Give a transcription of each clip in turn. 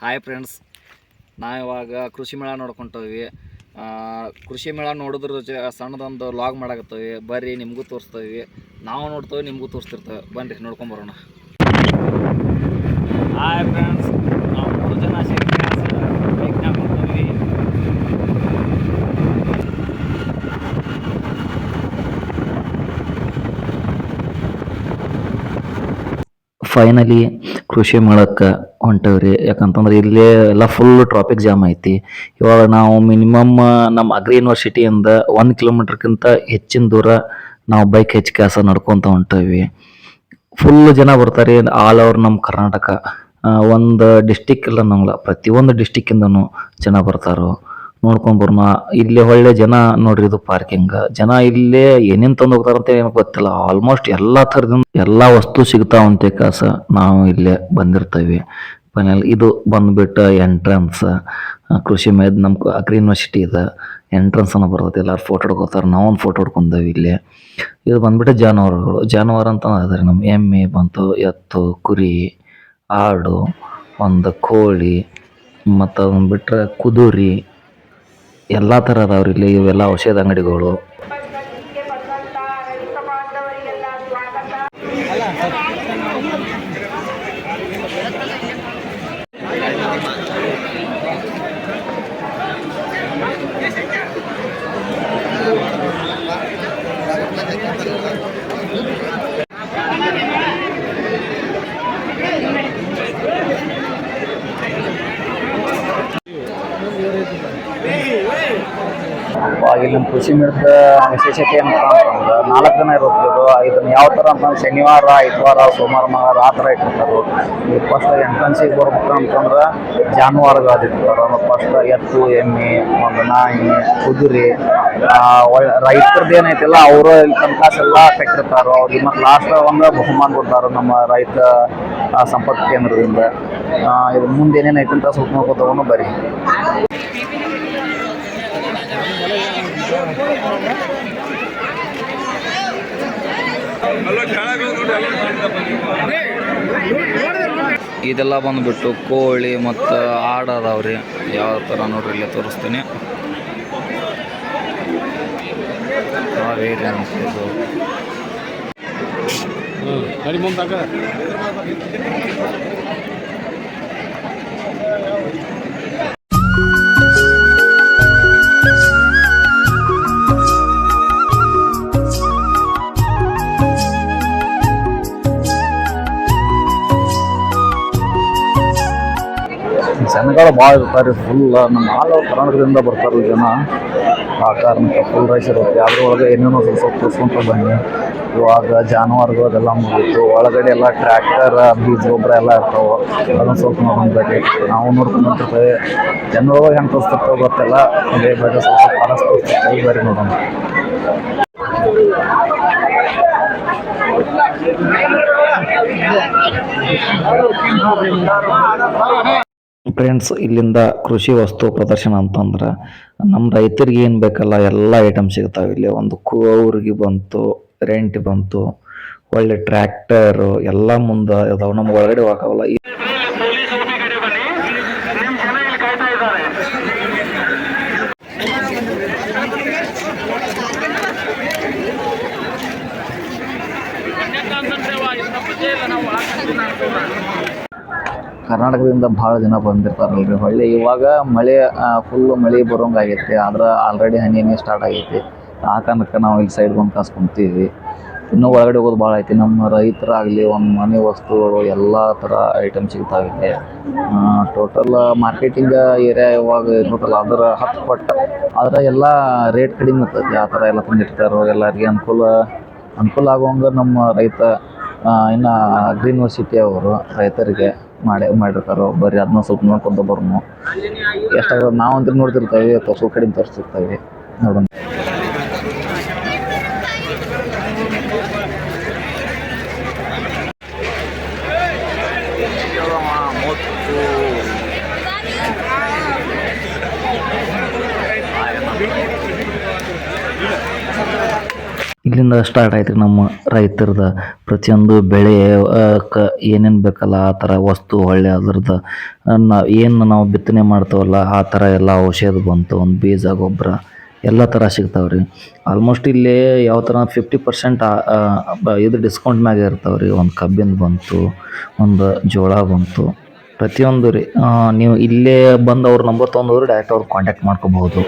Hi friends, ನಾವಿವಾಗ ಕೃಷಿ ಮೇಳ ನೋಡ್ಕೊಂತೀವಿ. ಕೃಷಿ ಮೇಳ ನೋಡಿದ್ರ ಸಣ್ಣದೊಂದು ಲಾಗ್ ಮಾಡಾಕತ್ತೀವಿ. ಬರ್ರಿ ನಿಮಗೂ ತೋರಿಸ್ತೀವಿ, ನಾವು ನೋಡ್ತೇವೆ, ನಿಮಗೂ ತೋರಿಸ್ತಿರ್ತೇವೆ. ಬನ್ರಿ ನೋಡ್ಕೊಂಬರೋಣ. ಹಾಯ್ ಫ್ರೆಂಡ್ಸ್, ನಾವು 3 ಜನ ಬೈಕ್ನಾಗ ಹೊಂಟೀವಿ. ಫೈನಲಿ ಕೃಷಿ ಮೇಳಕ್ಕೆ ಹೊಂಟೇವ್ರಿ. ಯಾಕಂತಂದ್ರೆ ಇಲ್ಲೇ ಎಲ್ಲ ಫುಲ್ ಟ್ರಾಫಿಕ್ ಜಾಮ್ ಐತಿ. ಇವಾಗ ನಾವು ಮಿನಿಮಮ್ ನಮ್ಮ ಅಗ್ರಿ ಯೂನಿವರ್ಸಿಟಿಯಿಂದ 1 ಕಿಲೋಮೀಟ್ರ್ಗಿಂತ ಹೆಚ್ಚಿನ ದೂರ ನಾವು ಬೈಕ್ ಹೆಚ್ಚು ನಡ್ಕೊತ ಹೊಂಟೇವಿ. ಫುಲ್ ಜನ ಬರ್ತಾರೆ, ಆಲ್ ಓವರ್ ನಮ್ಮ ಕರ್ನಾಟಕ. ಒಂದು ಡಿಸ್ಟಿಕ್ ಇಲ್ಲ ನಂಗಿಲ್ಲ, ಪ್ರತಿಯೊಂದು ಡಿಸ್ಟಿಕ್ಕಿಂದನೂ ಜನ ಬರ್ತಾರೋ ನೋಡ್ಕೊಂಬರ್ನ. ಇಲ್ಲಿ ಒಳ್ಳೆ ಜನ ನೋಡ್ರಿ. ಇದು ಪಾರ್ಕಿಂಗ್ ಜನ ಇಲ್ಲೇ ಏನೇನು ತಂದು ಹೋಗ್ತಾರಂತ ಏನೋ ಗೊತ್ತಿಲ್ಲ. ಆಲ್ಮೋಸ್ಟ್ ಎಲ್ಲ ಥರದಿಂದ ಎಲ್ಲ ವಸ್ತು ಸಿಗ್ತಾವಂತೆ ನಾವು ಇಲ್ಲೇ ಬಂದಿರ್ತೇವೆ. ಫೈನಲ್ ಇದು ಬಂದ್ಬಿಟ್ಟು ಎಂಟ್ರೆನ್ಸ್. ಕೃಷಿ ಮೇಳದ ನಮ್ಮ ಅಗ್ರಿ ಯೂನಿವರ್ಸಿಟಿ ಇದೆ. ಎಂಟ್ರೆನ್ಸ್ ಅನ್ನೋ ಬರ್ತೈತಿ. ಎಲ್ಲರೂ ಫೋಟೋ ಹೊಡ್ಕೋತಾರೆ. ನಾವು ಒಂದು ಫೋಟೋ ಹೊಡ್ಕೊಂಡೇವಿ ಇಲ್ಲಿ. ಇದು ಬಂದ್ಬಿಟ್ಟು ಜಾನುವಾರು ಅಂತ ಅದ ರೀ. ನಮ್ಮ ಎಮ್ಮೆ ಬಂತು, ಎತ್ತು, ಕುರಿ, ಆಡು, ಒಂದು ಕೋಳಿ, ಮತ್ತು ಅದನ್ನ ಬಿಟ್ಟರೆ ಕುದುರೆ, ಎಲ್ಲ ಥರ ಅದಾವ್ರಿ ಇಲ್ಲಿ. ಇವೆಲ್ಲ ಔಷಧ ಅಂಗಡಿಗಳು. ಇಲ್ಲಿ ನಮ್ಮ ಕೃಷಿ ಮೇಳದ ವಿಶೇಷತೆ ಏನಪ್ಪ ಅಂತಂದ್ರೆ 4 ದಿನ ಇರುತ್ತೆ ಇದು. ಇದನ್ನು ಯಾವ ಥರ ಅಂತಂದ್ರೆ ಶನಿವಾರ, ಐತವಾರ, ಸೋಮವಾರ, ಮಂಗಳವಾರ ಆ ಥರ ಇಟ್ಟಿರ್ತಾರೆ. ಈಗ ಫಸ್ಟ್ ಎಂಟ್ರೆನ್ಸಿಗೆ ಬರ್ಬೇಕು ಅಂತಂದ್ರೆ ಜಾನುವಾರುಗಳಿರ್ತಾರೆ. ಫಸ್ಟ್ ಎತ್ತು, ಎಮ್ಮೆ, ಒಂದು ನಾಯಿ, ಕುದುರೆ, ರೈತರದ್ದು ಏನೈತಿಲ್ಲ ಅವರು ಇಲ್ಲಿ ತನಕಾಸೆಲ್ಲ ಕಟ್ಟಿರ್ತಾರೆ. ಅವ್ರಿಗೆ ಮತ್ತು ಲಾಸ್ಟ್ ಒಂದು ಬಹುಮಾನ ಕೊಡ್ತಾರೆ ನಮ್ಮ ರೈತ ಸಂಪರ್ಕ ಕೇಂದ್ರದಿಂದ. ಇದು ಮುಂದೆ ಏನೇನೈತೆ ಅಂತ ಸ್ವಲ್ಪ ನೋಡ್ಕೊತವನು ಬರೀ. ಇದೆಲ್ಲ ಬಂದ್ಬಿಟ್ಟು ಕೋಳಿ ಮತ್ತು ಆಡು ಅದಾವ್ರಿ. ಯಾವ ಥರ ನೋಡ್ರಿ ಇಲ್ಲೇ ತೋರಿಸ್ತೀನಿ. ಹಾವೇರಿ ಅಂತ ಇದು. ಜನಗಳು ಭಾಳ ಇರ್ತಾರೆ. ಫುಲ್ ನಮ್ಮ ಆಲ್ ಓವರ್ ಕರ್ನಾಟಕದಿಂದ ಬರ್ತಾರೆ ಜನ. ಆ ಕಾರಣಕ್ಕೆ ಫುಲ್ ರೈಸ್ ಇರುತ್ತೆ. ಅದ್ರೊಳಗೆ ಏನೇನೋ ಸ್ವಲ್ಪ ತೋರಿಸ್ಕೊಂತ ಬನ್ನಿ. ಇವಾಗ ಜಾನುವಾರುಗಳದೆಲ್ಲ ಮುಗಿತು. ಒಳಗಡೆ ಎಲ್ಲ ಟ್ರ್ಯಾಕ್ಟರ್, ಬೀಜ ಗೊಬ್ಬರ ಎಲ್ಲ ಇರ್ತಾವೆ. ಅದನ್ನು ಸ್ವಲ್ಪ ನೋಡ್ಕೊಂಡ್ಬೇಕು. ನಾವು ನೋಡ್ಕೊಂಡ್ಬರ್ತಿರ್ತೇವೆ. ಜನರೊಳಗೆ ಹೆಂಗೆ ತೋರಿಸ್ತಿರ್ತೇವೆ ಗೊತ್ತಿಲ್ಲ. ಅದೇ ಬಗ್ಗೆ ಸ್ವಲ್ಪ ಪಾಲಸ್ ತೋರಿಸ್ತಿರ್ತೇವೆ. ಬರೀ ನೋಡೋಣ. ಫ್ರೆಂಡ್ಸ್, ಇಲ್ಲಿಂದ ಕೃಷಿ ವಸ್ತು ಪ್ರದರ್ಶನ ಅಂತಂದ್ರೆ ನಮ್ಮ ರೈತರಿಗೆ ಏನು ಬೇಕಲ್ಲ ಎಲ್ಲ ಐಟಮ್ ಸಿಗ್ತಾವೆ ಇಲ್ಲಿ. ಒಂದು ಅವ್ರಿಗೆ ಬಂತು, ರೆಂಟ್ ಬಂತು, ಒಳ್ಳೆ ಟ್ರ್ಯಾಕ್ಟರು ಎಲ್ಲ ಮುಂದೆ ಇದಾವೆ. ನಮ್ಗೆ ಒಳಗಡೆ ಹೋಗಲ್ಲ. ಕರ್ನಾಟಕದಿಂದ ಭಾಳ ಜನ ಬಂದಿರ್ತಾರಲ್ರಿ. ಹೊಳ್ಳಿ ಇವಾಗ ಮಳೆ ಫುಲ್ಲು ಮಳೆ ಬರೋಂಗಾಗೈತಿ. ಆದ್ರೆ ಆಲ್ರೆಡಿ ಹನಿ ಸ್ಟಾರ್ಟ್ ಆಗೈತಿ. ಆ ಕಾರಣಕ್ಕೆ ನಾವು ಇಲ್ಲಿ ಸೈಡ್ ಬಂದು ಕಾಸ್ಕೊಂತೀವಿ. ಇನ್ನೂ ಒಳಗಡೆ ಹೋಗೋದು ಭಾಳ ಐತಿ. ನಮ್ಮ ರೈತರಾಗಲಿ, ಒಂದು ಮನೆ ವಸ್ತುಗಳು ಎಲ್ಲ ಥರ ಐಟಮ್ ಸಿಗ್ತಾವಿದೆ. ಟೋಟಲ್ ಮಾರ್ಕೆಟಿಂಗ್ ಏರಿಯಾ ಇವಾಗ ಇರ್ಬೇಕಲ್ಲ ಅದರ 10 ಪಟ್ಟು. ಆದರೆ ಎಲ್ಲ ರೇಟ್ ಕಡಿಮೆ ಇರ್ತೈತಿ. ಆ ಥರ ಎಲ್ಲ ತಂದಿರ್ತಾರೋ. ಎಲ್ಲರಿಗೆ ಅನುಕೂಲ ಆಗುವಂಗೆ ನಮ್ಮ ರೈತ ಇನ್ನು ಅಗ್ರಿ ಯೂನಿವರ್ಸಿಟಿ ಅವರು ರೈತರಿಗೆ ಮಾಡಿರ್ತಾರೋ. ಬರೀ ಅದನ್ನ ಸ್ವಲ್ಪ ನೋಡ್ಕೊಂತ ಬರ್ನು. ಎಷ್ಟಾಗ ನಾವು ಅಂತ ನೋಡ್ತಿರ್ತೇವೆ, ಸ್ವಲ್ಪ ಕಡಿಮೆ ತೋರಿಸ್ತಿರ್ತೇವೆ. ನೋಡೋಣ. ಇಲ್ಲಿಂದ ಸ್ಟಾರ್ಟ್ ಆಯ್ತು ರೀ ನಮ್ಮ ರೈತರದ ಪ್ರತಿಯೊಂದು ಬೆಳೆ ಏನೇನು ಬೇಕಲ್ಲ ಆ ಥರ ವಸ್ತು ಹೊಳ್ಳಿ ಅದ್ರದ್ದು ಏನು ನಾವು ಬಿತ್ತನೆ ಮಾಡ್ತೇವಲ್ಲ ಆ ಥರ ಎಲ್ಲ ಔಷಧ ಬಂತು, ಒಂದು ಬೀಜ ಗೊಬ್ಬರ ಎಲ್ಲ ಥರ ಸಿಗ್ತಾವೆ ರೀ. ಆಲ್ಮೋಸ್ಟ್ ಇಲ್ಲಿ ಯಾವ ಥರ 50% ಇದು ಡಿಸ್ಕೌಂಟ್ ಮ್ಯಾಗ ಇರ್ತಾವೆ ರೀ. ಒಂದು ಕಬ್ಬಿನ ಬಂತು, ಒಂದು ಜೋಳ ಬಂತು, ಪ್ರತಿಯೊಂದು ರೀ. ನೀವು ಇಲ್ಲೇ ಬಂದು ಅವ್ರ ನಂಬರ್ ತೊಗೊಂಡವ್ರು ಡೈರೆಕ್ಟ್ ಅವ್ರು ಕಾಂಟ್ಯಾಕ್ಟ್ ಮಾಡ್ಕೋಬಹುದು.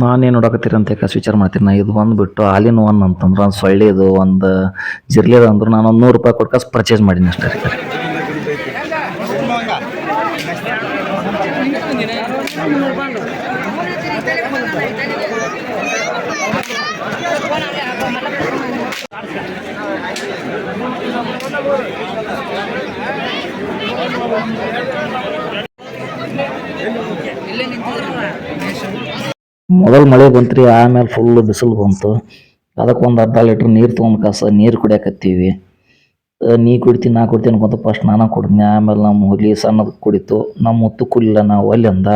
ನಾನೇನು ನೋಡಕತ್ತೀರಿ ಅಂತ ಯಾಕೆ ವಿಚಾರ ಮಾಡ್ತೀನಿ. ನಾ ಇದು ಬಂದುಬಿಟ್ಟು ಆಲಿನ್ ಒನ್ ಅಂತಂದ್ರೆ ಒಂದು ಸೊಳ್ಳೆದು ಒಂದು ಜಿರ್ಲೆದು ಅಂದ್ರೆ ನಾನು ಒಂದು $100 ಕೊಟ್ಟು ಪರ್ಚೇಸ್ ಮಾಡೀನಿ ಅಷ್ಟೇ ರೀ. ಮೊದಲು ಮಳೆ ಬಂತ್ರಿ, ಆಮೇಲೆ ಫುಲ್ ಬಿಸಿಲು ಬಂತು. ಅದಕ್ಕೆ ಒಂದು ಅರ್ಧ ಲೀಟ್ರ್ ನೀರು ತೊಗೊಂಡು ಕಾಸ ನೀರು ಕುಡಿಯಾಕತ್ತೀವಿ. ನೀ ಕುಡಿತೀನಿ ನಾ ಕುಡಿತೀನಿ ಅನ್ಕೊಂತ ಫಸ್ಟ್ ನಾನು ಕುಡಿದ್ನಿ. ಆಮೇಲೆ ನಮ್ಮ ಹುಲಿ ಸಣ್ಣದು ಕುಡಿತು, ನಮ್ಮ ಮುತ್ತು ಕುಲಿಲ್ಲ ನಾವು ಅಲ್ಲಿ ಅಂದ.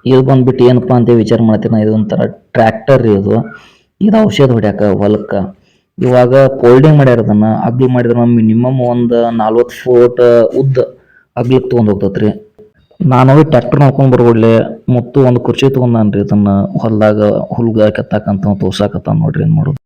ಇದು ಬಂದ್ಬಿಟ್ಟು ಏನಪ್ಪ ಅಂತ ವಿಚಾರ ಮಾಡ್ತೀನಿ ನಾ. ಇದೊಂಥರ ಟ್ರ್ಯಾಕ್ಟರ್ ರೀ. ಇದು ಔಷಧ ಹೊಡ್ಯಾಕ ಹೊಲಕ್ಕೆ. ಇವಾಗ ಫೋಲ್ಡಿಂಗ್ ಮಾಡ್ಯಾರ. ಅದನ್ನು ಅಗ್ಲಿ ಮಾಡಿದ್ರೆ ಮಿನಿಮಮ್ ಒಂದು 40 ಫೂಟ್ ಉದ್ದ ಅಗ್ಲಿಕ್ಕೆ ತೊಗೊಂಡು ಹೋಗ್ತೈತೆ ರೀ. ನಾನು ಹೋಗಿ ಟ್ರ್ಯಾಕ್ಟರ್ ನೋಡ್ಕೊಂಡು ಬರ್ಬಿಡ್ಲೆ ಮತ್ತು ಒಂದು ಕುರ್ಚಿ ತೊಗೊಂಡಾನ್ರಿ. ಇದನ್ನು ಹೊಲದಾಗ ಹುಲ್ಗ ಕೆತ್ತಾಕಂತ ತೋರ್ಸಾಕತ್ತ ನೋಡ್ರಿ ಏನು ಮಾಡೋದು.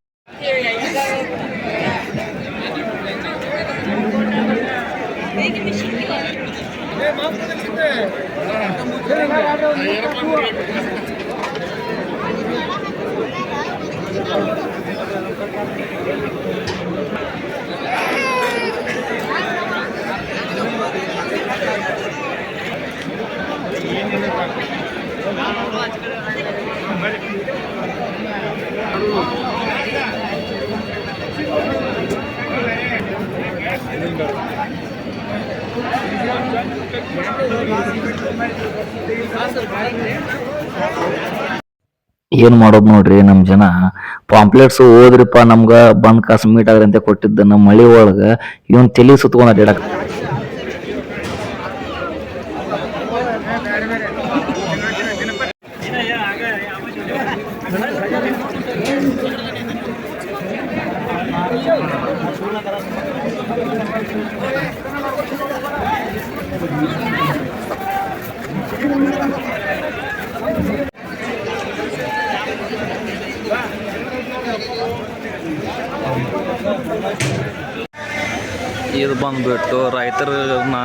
ಏನು ಮಾಡೋದು ನೋಡ್ರಿ, ನಮ್ಮ ಜನ ಪಾಂಪ್ಲೆಟ್ಸ್ ಓದ್ರಿಪ್ಪ ನಮ್ಗೆ ಬಂದ್ ಕಾಸು ಮೀಟ್ ಆಗ್ರಿ ಅಂತ ಕೊಟ್ಟಿದ್ದನ್ನು ಮಳೆ ಒಳಗೆ ಇವನ್ ತಲೆ ಸುತ್ಕೊಂಡು ಅಡ್ಯಾಡಕ್. ಇದು ಬಂದುಬಿಟ್ಟು ರೈತರನ್ನ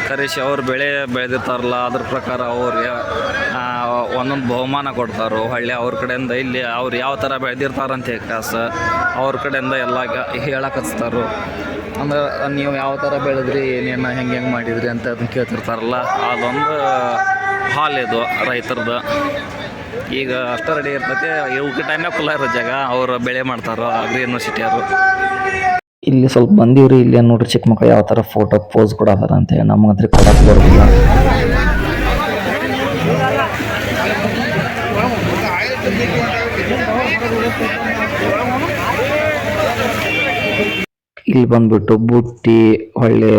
ಕರೆಸಿ ಅವ್ರು ಬೆಳೆ ಬೆಳೆದಿರ್ತಾರಲ್ಲ ಅದ್ರ ಪ್ರಕಾರ ಅವ್ರಿಗೆ ಒಂದೊಂದು ಬಹುಮಾನ ಕೊಡ್ತಾರೆ. ಹಳ್ಳಿ ಅವ್ರ ಕಡೆಯಿಂದ ಇಲ್ಲಿ ಅವ್ರು ಯಾವ ಥರ ಬೆಳೆದಿರ್ತಾರಂತ ಕಾಸು ಅವ್ರ ಕಡೆಯಿಂದ ಎಲ್ಲ ಹೇಳಕತ್ತಾರೆ. ಅಂದ್ರೆ ನೀವು ಯಾವ ಥರ ಬೆಳೆದ್ರಿ, ಏನೇನು ಹೆಂಗೆ ಮಾಡಿದ್ರಿ ಅಂತ ಅದನ್ನ ಕೇಳ್ತಿರ್ತಾರಲ್ಲ. ಅದೊಂದು ಹಾಲ್ ಇದು ರೈತರದ್ದು. ಈಗ ಅಷ್ಟು ರೆಡಿ ಇರ್ತೈತಿ. ಇವಕ್ಕೆ ಟೈಮ್ನಾಗ ಫುಲ್ಲ ಇರೋ ಜಾಗ ಅವ್ರು ಬೆಳೆ ಮಾಡ್ತಾರೋ ಅಗ್ರಿ ಯೂನಿವರ್ಸಿಟಿಯವರು. ಇಲ್ಲಿ ಸ್ವಲ್ಪ ಬಂದೀವ್ರಿ. ಇಲ್ಲಿ ನೋಡ್ರಿ ಚಿಕ್ಕ ಮಕ್ಕಳು ಯಾವ ಥರ ಫೋಟೋ ಪೋಸ್ ಕೊಡತ್ತಾರ ಅಂತೇಳಿ. ನಮಗಂದ್ರೆ ಕೊಡಕ್ಕೆ ಬರೋದಿಲ್ಲ. ಇಲ್ಲಿ ಬಂದ್ಬಿಟ್ಟು ಬುಟ್ಟಿ ಹೊಳ್ಳಿ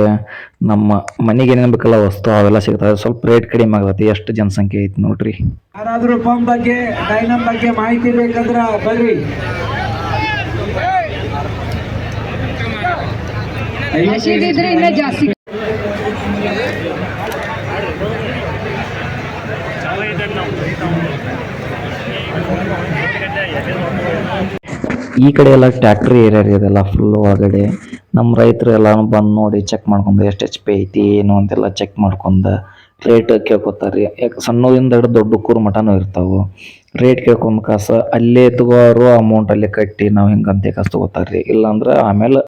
ನಮ್ಮ ಮನೆಗೆ ಏನೇನು ಬೇಕಲ್ಲ ವಸ್ತು ಅವೆಲ್ಲ ಸಿಗ್ತವೆ. ಸ್ವಲ್ಪ ರೇಟ್ ಕಡಿಮೆ ಆಗತ್ತೆ. ಎಷ್ಟು ಜನಸಂಖ್ಯೆ ಐತಿ ನೋಡ್ರಿ. ಯಾರಾದ್ರೂ ಪಂಪ್ ಬಗ್ಗೆ ಡೈನಮ್ ಬಗ್ಗೆ ಮಾಹಿತಿ ಬೇಕಂದ್ರ ಬರ್ರಿ. ಜಾಸ್ತಿ ಈ ಕಡೆ ಎಲ್ಲ ಟ್ಯಾಕ್ಟ್ರಿ ಏರಿಯಾ ರೀ. ಅದೆಲ್ಲ ಫುಲ್ ಒಳಗಡೆ ನಮ್ಮ ರೈತರು ಎಲ್ಲ ಬಂದು ನೋಡಿ ಚೆಕ್ ಮಾಡ್ಕೊಂಡು ಎಷ್ಟು HP ಐತಿ ಏನು ಅಂತೆಲ್ಲ ಚೆಕ್ ಮಾಡ್ಕೊಂಡು ರೇಟ್ ಕೇಳ್ಕೊತಾರೆ ರೀ. ಯಾಕೆ ಸಣ್ಣದಿಂದ ಹಿಡಿದು ದೊಡ್ಡ ಕೂರು ಮಟನೂ ಇರ್ತಾವೆ. ರೇಟ್ ಕೇಳ್ಕೊಂಡ್ ಕಾಸ ಅಲ್ಲೇ ತಗೋರು ಅಮೌಂಟ್ ಅಲ್ಲೇ ಕಟ್ಟಿ ನಾವು ಹಿಂಗಂತೆ ಕಾಸು ತಗೋತಾರೆ ರೀ. ಇಲ್ಲಾಂದ್ರೆ ಆಮೇಲೆ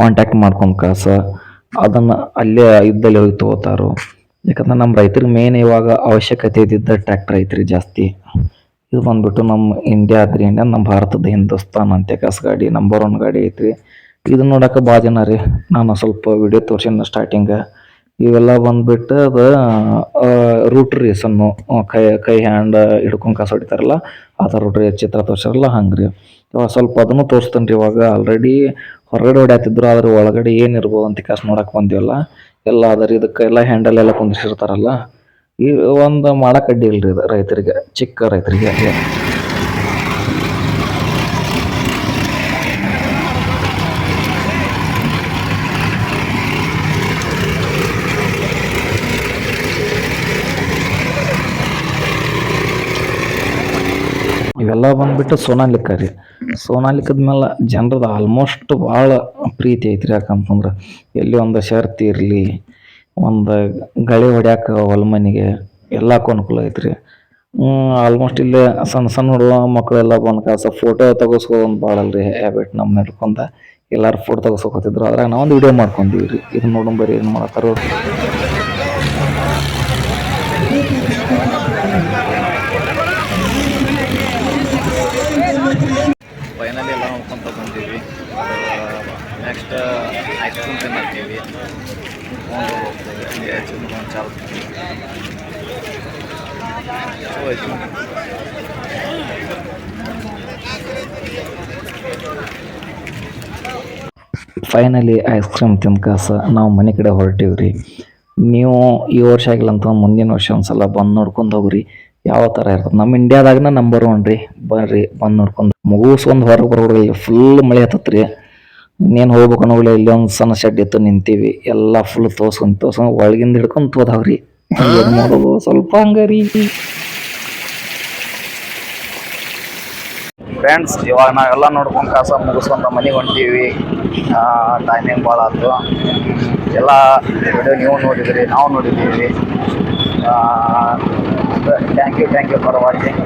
ಕಾಂಟ್ಯಾಕ್ಟ್ ಮಾಡ್ಕೊಂಡ್ ಕಾಸ ಅದನ್ನು ಅಲ್ಲೇ ಇದ್ದಲ್ಲಿ ಹೋಗಿ ತಗೋತಾರೋ. ಯಾಕಂದ್ರೆ ನಮ್ಮ ರೈತರಿಗೆ ಮೇನ್ ಇವಾಗ ಅವಶ್ಯಕತೆ ಇದ್ದಿದ್ದ ಟ್ರ್ಯಾಕ್ಟರ್ ಐತ್ರಿ ಜಾಸ್ತಿ. ಇದು ಬಂದ್ಬಿಟ್ಟು ನಮ್ಮ ಇಂಡಿಯಾ ಆದ್ರಿ, ಇಂಡಿಯಾ ನಮ್ಮ ಭಾರತದ ಹಿಂದೂಸ್ತಾನ್ ಅಂತೆ ಕಾಸು ಗಾಡಿ ನಂಬರ್ 1 ಗಾಡಿ ಐತ್ರಿ. ಇದನ್ನ ನೋಡಕ್ಕೆ ಭಾಳ ಜನ ರೀ. ನಾನು ಸ್ವಲ್ಪ ವಿಡಿಯೋ ತೋರ್ಸಿನ ಸ್ಟಾರ್ಟಿಂಗ್ ಇವೆಲ್ಲ ಬಂದ್ಬಿಟ್ಟು ಅದು ರೂಟ್ ರೀ. ಸಣ್ಣ ಕೈ ಹ್ಯಾಂಡ್ ಹಿಡ್ಕೊಂಡು ಕಾಸು ಹೊಡಿತಾರಲ್ಲ ಆ ಥರ ರೂಟ್ ರೀ. ಚಿತ್ರ ತೋರ್ಸಾರಲ್ಲ ಹಂಗೆ ರೀ. ಇವಾಗ ಸ್ವಲ್ಪ ಅದನ್ನು ತೋರಿಸ್ತೇನೆ ರೀ. ಇವಾಗ ಆಲ್ರೆಡಿ ಹೊರಗಡೆ ಹೊಡ್ಯಾತಿದ್ರು, ಆದ್ರೆ ಒಳಗಡೆ ಏನಿರ್ಬೋದು ಅಂತ ಕಾಸು ನೋಡಕ್ಕೆ ಬಂದಿವಲ್ಲ. ಎಲ್ಲ ಅದರಿ ಇದಕ್ಕೆಲ್ಲ ಹ್ಯಾಂಡಲ್ ಎಲ್ಲ ಕುಂದಿಸಿರ್ತಾರಲ್ಲ. ಈ ಒಂದು ಮಾಡಕ್ಕೆ ಅಡ್ಡಿ ಇಲ್ರಿ ಇದು ರೈತರಿಗೆ, ಚಿಕ್ಕ ರೈತರಿಗೆ. ಇವೆಲ್ಲ ಬಂದ್ಬಿಟ್ಟು ಸೋನಾಲಿಕ ರೀ. ಸೋನಾಲಿಕದ ಮೇಲೆ ಜನರದ್ದು ಆಲ್ಮೋಸ್ಟ್ ಭಾಳ ಪ್ರೀತಿ ಐತ್ರಿ. ಯಾಕಂತಂದ್ರೆ ಎಲ್ಲಿ ಒಂದು ಶರ್ತ್ ಇರಲಿ, ಒಂದು ಗಳೆ ಹೊಡ್ಯಾಕ ಹೊಲ ಮನೆಗೆ ಎಲ್ಲಕ್ಕೂ ಅನುಕೂಲ ಐತ್ರಿ. ಆಲ್ಮೋಸ್ಟ್ ಇಲ್ಲೇ ಸಣ್ಣ ಸಣ್ಣ ಹುಡುಗ ಮಕ್ಕಳೆಲ್ಲ ಬಂದು ಕಾಸ ಫೋಟೋ ತೆಗೆಸ್ಕೋದು ಭಾಳ ಅಲ್ರಿ ಹ್ಯಾಬಿಟ್ ನಮ್ಮ ನಡ್ಕೊಂಡ. ಎಲ್ಲರೂ ಫೋಟೋ ತೆಗೆಸ್ಕೋತಿದ್ರು. ಅದ್ರಾಗ ನಾವೊಂದು ವಿಡಿಯೋ ಮಾಡ್ಕೊಂಡೀವಿ ರೀ. ಇದನ್ನ ನೋಡೋಣ ಬರೀ ಏನು ಮಾಡತ್ತಾರೋ. ಫೈನಲಿ ಎಲ್ಲ ನೋಡ್ಕೊಂತ ಬಂದೀವಿ. ನೆಕ್ಸ್ಟ್ ಐಸ್ ಕ್ರೀಮ್ ತಿನ್ನತ್ತೀವಿ. ಫೈನಲಿ ಐಸ್ ಕ್ರೀಮ್ ತಿಂದ ಕಾಸ ನಾವು ಮನೆ ಕಡೆ ಹೊರಟೀವಿ ರೀ. ನೀವು ಈ ವರ್ಷ ಆಗಿಲ್ಲ ಅಂತ ಮುಂದಿನ ವರ್ಷ ಒಂದ್ಸಲ ಬಂದು ನೋಡ್ಕೊಂಡು ಹೋಗ್ರಿ ಯಾವ ಥರ ಇರ್ತದೆ. ನಮ್ಮ ಇಂಡಿಯಾದಾಗನ ನಂಬರ್ 1 ರೀ. ಬರ್ರಿ ಬಂದು ನೋಡ್ಕೊಂಡು ಮುಗಿಸ್ಕೊಂಡು ಹೊರಗೆ ಬರ್ಬಿಡ್ರಿ. ಫುಲ್ ಮಳೆ ಹತ್ತತ್ರಿ. ಇನ್ನೇನು ಹೋಗ್ಬೇಕು ಅನ್ನೋಗ್ಲಿ ಇಲ್ಲಿ ಒಂದು ಸಣ್ಣ ಶೆಡ್ ಇತ್ತು, ನಿಂತೀವಿ. ಎಲ್ಲ ಫುಲ್ ತೋರ್ಸ್ಕೊಂಡು ಒಳಗಿಂದ ಹಿಡ್ಕೊಂಡು ತೋದಾವ್ರಿ. ಏನು ಮಾಡೋದು ಸ್ವಲ್ಪ ಹಂಗೆ ರೀ. ಫ್ರೆಂಡ್ಸ್, ಇವಾಗ ನಾವೆಲ್ಲ ನೋಡ್ಕೊಂಡು ಕಾಸ ಮುಗಿಸ್ಕೊಂಡು ಮನೆಗೆ ಹೊಂಟೀವಿ. ಟೈಮಿಂಗ್ ಭಾಳ ಆಯ್ತು. ಎಲ್ಲ ವಿಡಿಯೋ ನೀವು ನೋಡಿದ್ರಿ, ನಾವು ನೋಡಿದ್ದೀವಿ. Thank you for watching.